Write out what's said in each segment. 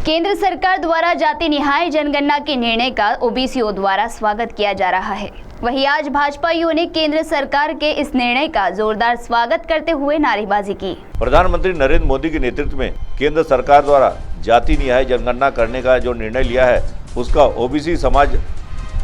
केंद्र सरकार द्वारा जाति निहाय जनगणना के निर्णय का ओबीसीओ द्वारा स्वागत किया जा रहा है। वहीं आज भाजपाइयों ने केंद्र सरकार के इस निर्णय का जोरदार स्वागत करते हुए नारेबाजी की। प्रधानमंत्री नरेंद्र मोदी के नेतृत्व में केंद्र सरकार द्वारा जाति निहाय जनगणना करने का जो निर्णय लिया है उसका ओबीसी समाज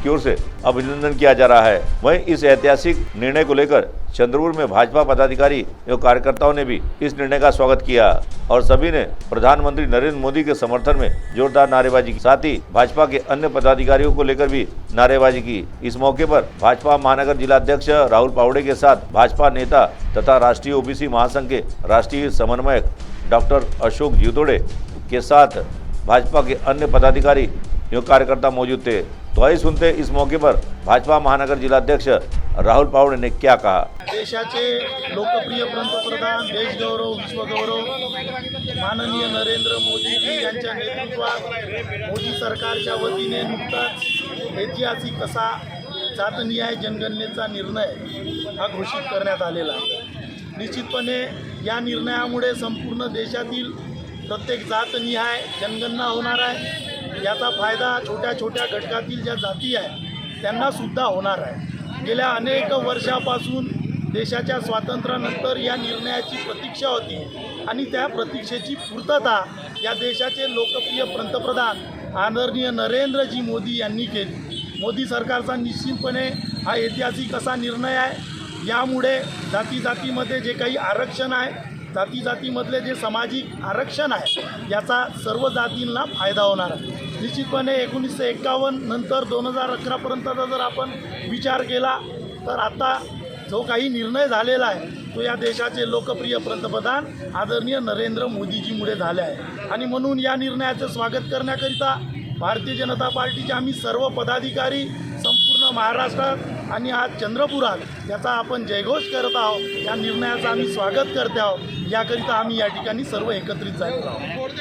की ओर से अभिनंदन किया जा रहा है। वहीं इस ऐतिहासिक निर्णय को लेकर चंद्रपुर में भाजपा पदाधिकारी एवं कार्यकर्ताओं ने भी इस निर्णय का स्वागत किया और सभी ने प्रधानमंत्री नरेंद्र मोदी के समर्थन में जोरदार नारेबाजी की। साथ ही भाजपा के अन्य पदाधिकारियों को लेकर भी नारेबाजी की। इस मौके पर भाजपा महानगर जिलाध्यक्ष राहुल पावड़े के साथ भाजपा नेता तथा राष्ट्रीय ओबीसी महासंघ के राष्ट्रीय समन्वयक डॉक्टर अशोक जीतोड़े के साथ भाजपा के अन्य पदाधिकारी एवं कार्यकर्ता मौजूद थे। तो आइए सुनते इस मौके पर भाजपा महानगर जिलाध्यक्ष राहुल पावड़े ने क्या कहा। देशाचे लोकप्रिय पंतप्रधान, देशगौरव, विश्वगौरव माननीय नरेंद्र मोदी जी यांच्या नेतृत्वात मोदी सरकारच्या वतीने नुकताच ऐतिहासिक असा जातनिहाय जनगणनेचा निर्णय हा घोषित करण्यात आलेला आहे। निश्चितपणे या निर्णयामुळे संपूर्ण देशातील प्रत्येक जातनिहाय जनगणना होणार आहे। याचा फायदा छोट्या छोट्या घटकातील ज्या जाती आहेत त्यांना सुद्धा होणार आहे। गेल्या अनेक वर्षापासून देशाच्या स्वातंत्र्यानंतर या निर्णयाची प्रतीक्षा होती आणि त्या प्रतीक्षेची पूर्तता या देशाचे लोकप्रिय पंतप्रधान आदरणीय नरेंद्रजी मोदी यांनी केली। मोदी सरकारचा निश्चितपणे हा ऐतिहासिक असा निर्णय आहे। यामुळे जातीमध्ये जे काही आरक्षण आहे, जातीमधले जे सामाजिक आरक्षण आहे याचा सर्व जातींना फायदा होणार आहे। निश्चितपणे 1951 नंतर 2011पर्यंतचा जर आपण विचार केला तर आता जो काही निर्णय झालेला आहे तो या देशाचे लोकप्रिय पंतप्रधान आदरणीय नरेंद्र मोदीजीमुळे झाले आहे आणि म्हणून या निर्णयाचे स्वागत करण्याकरिता भारतीय जनता पार्टीचे आम्ही सर्व पदाधिकारी संपूर्ण महाराष्ट्रात आणि आज चंद्रपुरात याचा आपण जयघोष करत आहोत। या निर्णयाचं आम्ही स्वागत करते आहोत। याकरिता आम्ही या ठिकाणी सर्व एकत्रित झालेलो आहोत।